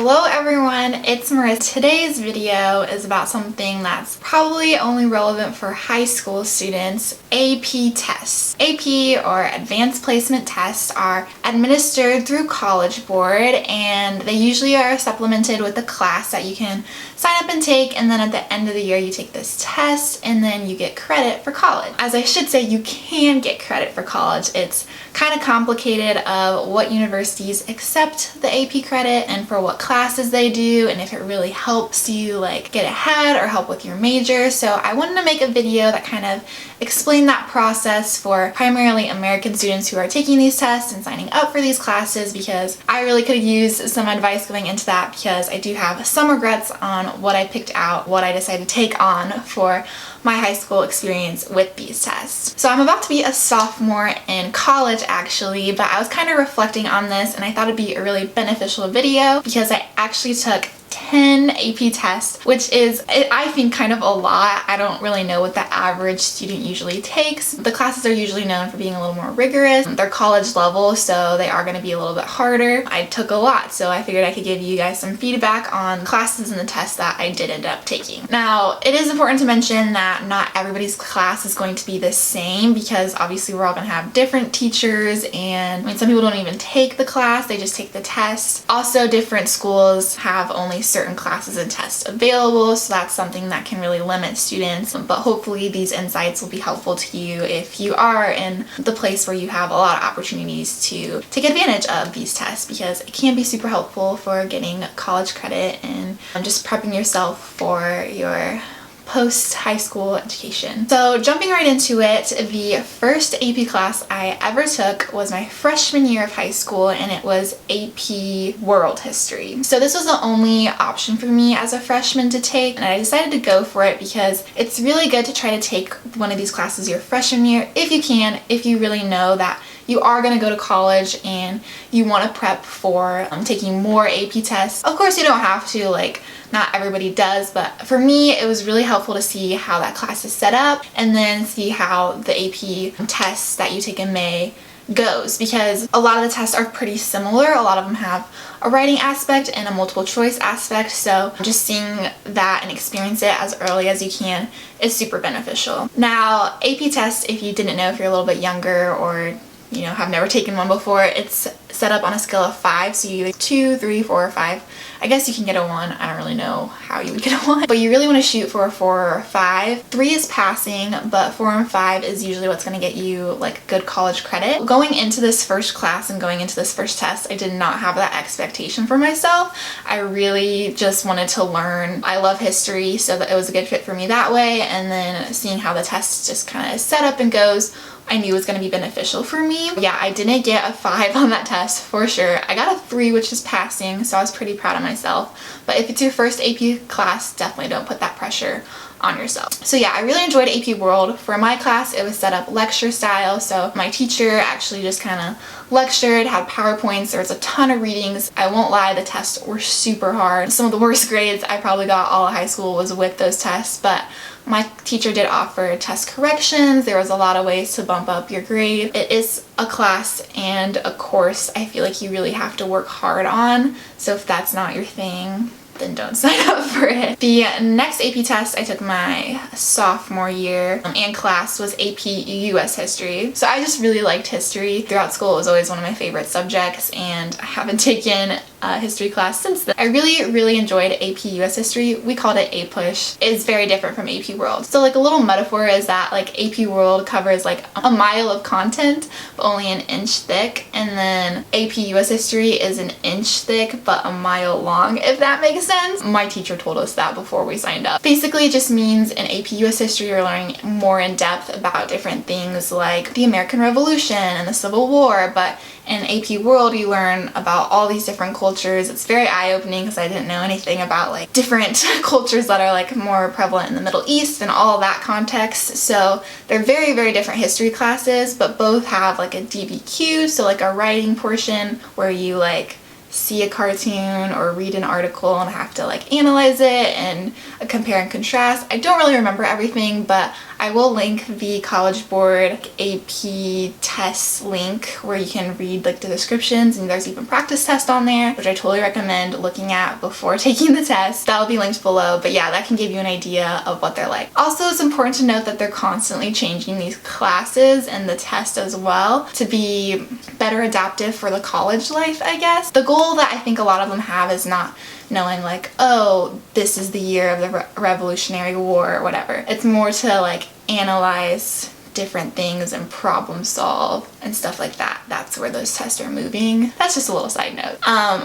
Hello everyone, it's Marisa. Today's video is about something that's probably only relevant for high school students, AP tests. AP, or Advanced Placement Tests, are administered through College Board, and they usually are supplemented with a class that you can sign up and take, and then at the end of the year you take this test and then you get credit for college. As I should say, you can get credit for college. It's kind of complicated of what universities accept the AP credit and for what classes they do, and if it really helps you like get ahead or help with your major. So I wanted to make a video that kind of explained that process for primarily American students who are taking these tests and signing up for these classes, because I really could have used some advice going into that, because I do have some regrets on what I picked out, what I decided to take on for my high school experience with these tests. So I'm about to be a sophomore in college actually, but I was kind of reflecting on this and I thought it'd be a really beneficial video because I actually took 10 AP tests, which is, I think, kind of a lot. I don't really know what the average student usually takes. The classes are usually known for being a little more rigorous. They're college level, so they are going to be a little bit harder. I took a lot, so I figured I could give you guys some feedback on classes and the tests that I did end up taking. Now, it is important to mention that not everybody's class is going to be the same, because obviously we're all going to have different teachers, and I mean, some people don't even take the class, they just take the test. Also, different schools have only certain classes and tests available, so that's something that can really limit students, but hopefully these insights will be helpful to you if you are in the place where you have a lot of opportunities to take advantage of these tests, because it can be super helpful for getting college credit and just prepping yourself for your post-high school education. So jumping right into it, the first AP class I ever took was my freshman year of high school, and it was AP World History. So this was the only option for me as a freshman to take, and I decided to go for it because it's really good to try to take one of these classes your freshman year if you can, if you really know that you are going to go to college and you want to prep for taking more AP tests. Of course, you don't have to, like, not everybody does, but for me it was really helpful to see how that class is set up and then see how the AP tests that you take in May goes, because a lot of the tests are pretty similar. A lot of them have a writing aspect and a multiple choice aspect, so just seeing that and experience it as early as you can is super beneficial. Now, AP tests, if you didn't know, if you're a little bit younger or you know, have never taken one before, it's set up on a scale of 5, so you either 2, 3, 4, or 5. I guess you can get a 1. I don't really know how you would get a 1, but you really want to shoot for a 4 or a 5. 3 is passing, but 4 and 5 is usually what's going to get you like good college credit. Going into this first class and going into this first test, I did not have that expectation for myself. I really just wanted to learn. I love history, so that it was a good fit for me that way, and then seeing how the test just kind of set up and goes, I knew it was going to be beneficial for me. Yeah, I didn't get a 5 on that test for sure. I got a 3, which is passing, so I was pretty proud of myself. But if it's your first AP class, definitely don't put that pressure on yourself. So yeah, I really enjoyed AP World. For my class, it was set up lecture style, so my teacher actually just kind of lectured, had PowerPoints, there was a ton of readings. I won't lie, the tests were super hard. Some of the worst grades I probably got all of high school was with those tests, but my teacher did offer test corrections. There was a lot of ways to bump up your grade. It is a class and a course I feel like you really have to work hard on, so if that's not your thing, then don't sign up for it. The next AP test I took my sophomore year and class was AP US History. So I just really liked history. Throughout school, it was always one of my favorite subjects, and I haven't taken a history class since then. I really enjoyed AP US History. We called it APUSH. It's very different from AP World. So like a little metaphor is that like AP World covers like a mile of content, but only an inch thick, and then AP US History is an inch thick but a mile long, if that makes sense. My teacher told us that before we signed up. Basically, it just means in AP US History you're learning more in depth about different things like the American Revolution and the Civil War, but in AP World you learn about all these different cultures. It's very eye-opening because I didn't know anything about like different cultures that are like more prevalent in the Middle East and all of that context. So they're very different history classes, but both have like a DBQ, so like a writing portion where you like see a cartoon or read an article and have to like analyze it and compare and contrast. I don't really remember everything, but I will link the College Board AP test link where you can read like the descriptions, and there's even practice tests on there, which I totally recommend looking at before taking the test. That'll be linked below, but yeah, that can give you an idea of what they're like. Also, it's important to note that they're constantly changing these classes and the test as well to be better adaptive for the college life, I guess. The goal that I think a lot of them have is not knowing like, oh, this is the year of the Revolutionary War or whatever. It's more to like analyze different things and problem solve and stuff like that. That's where those tests are moving. That's just a little side note.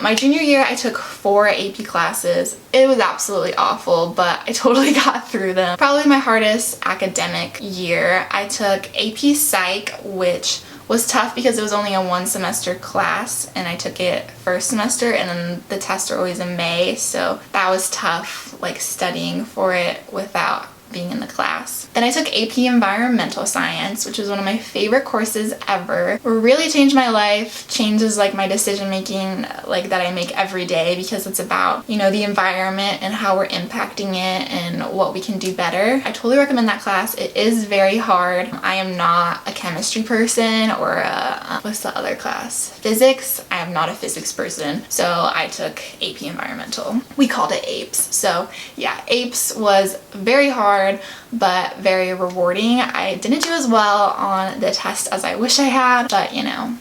My junior year, I took 4 AP classes. It was absolutely awful, but I totally got through them. Probably my hardest academic year. I took AP Psych, which was tough because it was only a 1 semester class, and I took it first semester, and then the tests are always in May, so that was tough, like studying for it without being in the class. Then I took AP Environmental Science, which was one of my favorite courses ever. It really changed my life, changes like my decision making like that I make every day, because it's about, you know, the environment and how we're impacting it and what we can do better. I totally recommend that class. It is very hard. I am not a chemistry person or a, what's the other class? Physics. I am not a physics person, so I took AP Environmental. We called it APES. So yeah, APES was very hard, but very rewarding. I didn't do as well on the test as I wish I had, but you know,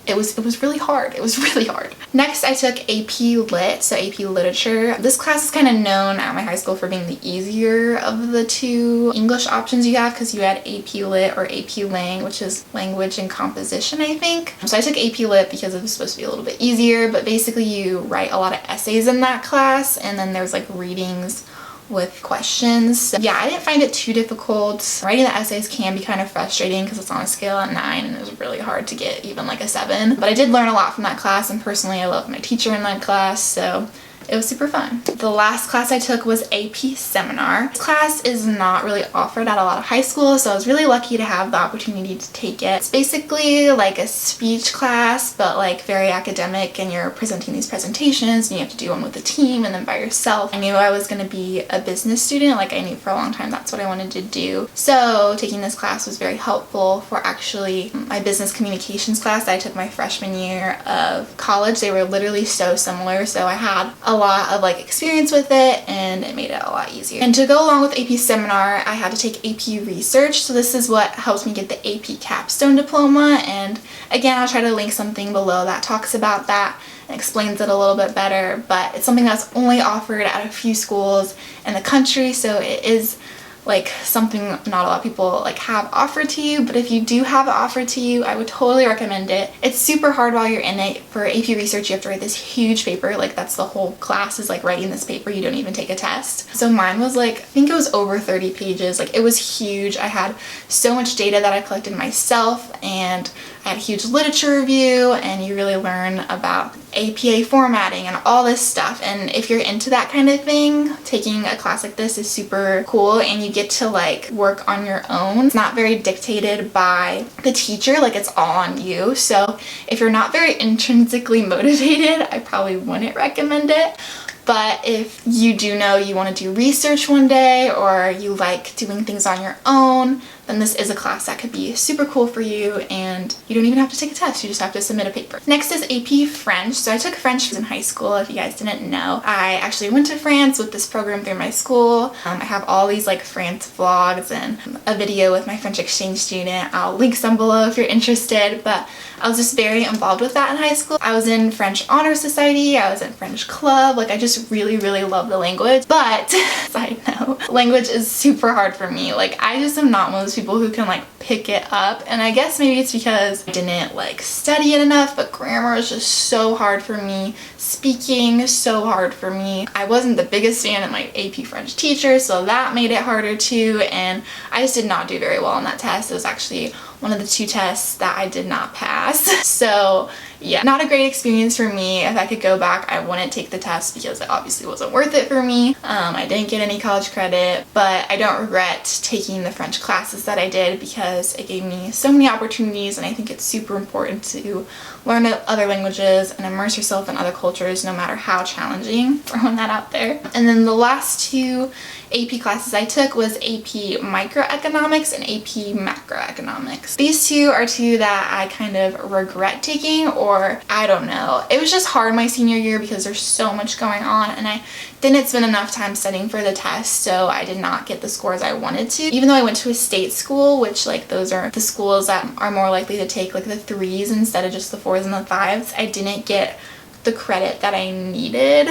it was really hard. It was really hard. Next, I took AP Lit, so AP Literature. This class is kind of known at my high school for being the easier of the 2 English options you have, because you had AP Lit or AP Lang, which is Language and Composition, I think. So I took AP Lit because it was supposed to be a little bit easier, but basically you write a lot of essays in that class, and then there's like readings with questions. So yeah, I didn't find it too difficult. Writing the essays can be kind of frustrating because it's on a scale of 9, and it was really hard to get even like a 7. But I did learn a lot from that class, and personally I loved my teacher in that class, so it was super fun. The last class I took was AP Seminar. This class is not really offered at a lot of high schools, so I was really lucky to have the opportunity to take it. It's basically like a speech class, but like very academic, and you're presenting these presentations, and you have to do them with a team and then by yourself. I knew I was going to be a business student, like I knew for a long time that's what I wanted to do. So taking this class was very helpful for actually my business communications class that I took my freshman year of college. They were literally so similar, so I had a lot of like experience with it, and it made it a lot easier. And to go along with AP Seminar, I had to take AP Research, so this is what helps me get the AP Capstone Diploma, and again, I'll try to link something below that talks about that and explains it a little bit better, but it's something that's only offered at a few schools in the country, so it is like something not a lot of people like have offered to you, but if you do have it offered to you, I would totally recommend it. It's super hard while you're in it. For AP Research, you have to write this huge paper, like that's the whole class is like writing this paper. You don't even take a test. So mine was like, I think it was over 30 pages. Like it was huge. I had so much data that I collected myself, and I had a huge literature review, and you really learn about APA formatting and all this stuff. And if you're into that kind of thing, taking a class like this is super cool, and you get to like work on your own. It's not very dictated by the teacher, like it's all on you. So if you're not very intrinsically motivated, I probably wouldn't recommend it. But if you do know you want to do research one day, or you like doing things on your own, then this is a class that could be super cool for you, and you don't even have to take a test, you just have to submit a paper. Next is AP French. So I took French in high school, if you guys didn't know. I actually went to France with this program through my school. I have all these like France vlogs and a video with my French exchange student. I'll link some below if you're interested, but I was just very involved with that in high school. I was in French Honor Society, I was in French Club, like I just really love the language. But side note, language is super hard for me. Like I just am not one of those people who can like pick it up, and I guess maybe it's because I didn't like study it enough, but grammar is just so hard for me. Speaking, so hard for me. I wasn't the biggest fan of my AP French teacher, so that made it harder too, and I just did not do very well on that test. It was actually one of the 2 tests that I did not pass. So yeah, not a great experience for me. If I could go back, I wouldn't take the test because it obviously wasn't worth it for me. I didn't get any college credit, but I don't regret taking the French classes that I did because it gave me so many opportunities, and I think it's super important to learn other languages and immerse yourself in other cultures no matter how challenging. Throwing that out there. And then the last 2 AP classes I took was AP Microeconomics and AP Macroeconomics. These 2 are 2 that I kind of regret taking, or I don't know. It was just hard my senior year because there's so much going on and I didn't spend enough time studying for the test, so I did not get the scores I wanted to. Even though I went to a state school, which like those are the schools that are more likely to take like the 3s instead of just the 4s and the 5s, I didn't get the credit that I needed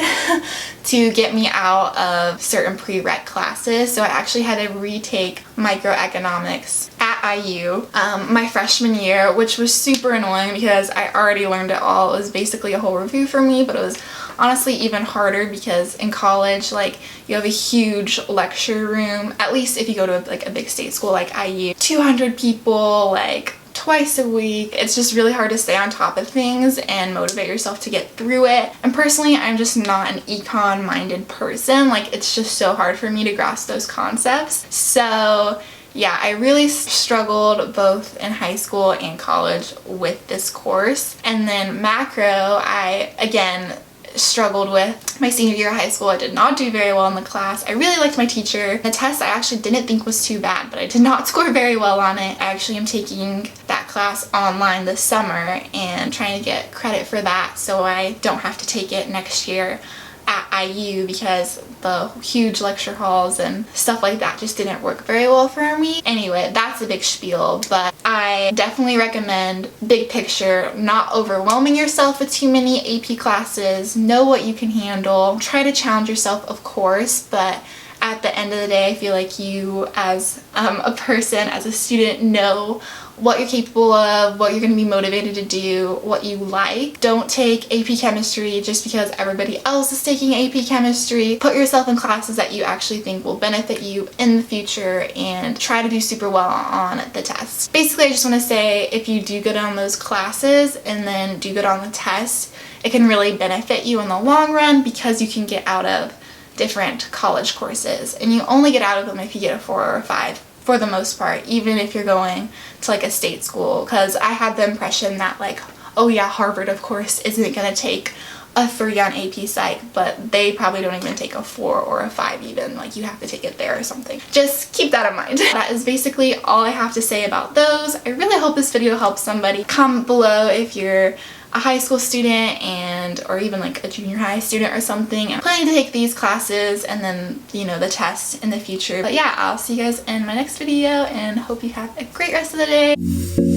to get me out of certain prereq classes. So I actually had to retake microeconomics at IU my freshman year, which was super annoying because I already learned it all. It was basically a whole review for me, but it was honestly even harder because in college, like, you have a huge lecture room, at least if you go to like a big state school like IU, 200 people, like twice a week. It's just really hard to stay on top of things and motivate yourself to get through it. And personally, I'm just not an econ minded person. Like, it's just so hard for me to grasp those concepts. So yeah, I really struggled both in high school and college with this course. And then macro, I again struggled with my senior year of high school. I did not do very well in the class. I really liked my teacher. The test I actually didn't think was too bad, but I did not score very well on it. I actually am taking that class online this summer and trying to get credit for that so I don't have to take it next year at IU because the huge lecture halls and stuff like that just didn't work very well for me. Anyway, that's a big spiel, but I definitely recommend big picture, not overwhelming yourself with too many AP classes. Know what you can handle. Try to challenge yourself, of course, but at the end of the day, I feel like you as a person, as a student, know what you're capable of, what you're going to be motivated to do, what you like. Don't take AP Chemistry just because everybody else is taking AP Chemistry. Put yourself in classes that you actually think will benefit you in the future and try to do super well on the tests. Basically, I just want to say if you do good on those classes and then do good on the test, it can really benefit you in the long run because you can get out of different college courses, and you only get out of them if you get a 4 or a 5 for the most part, even if you're going to like a state school, because I had the impression that like, oh yeah, Harvard of course isn't gonna take a 3 on AP Psych, but they probably don't even take a 4 or a 5 even, like you have to take it there or something. Just keep that in mind. That is basically all I have to say about those. I really hope this video helps somebody. Comment below if you're a high school student or even like a junior high student or something. I'm planning to take these classes and then, you know, the test in the future. But yeah, I'll see you guys in my next video and hope you have a great rest of the day.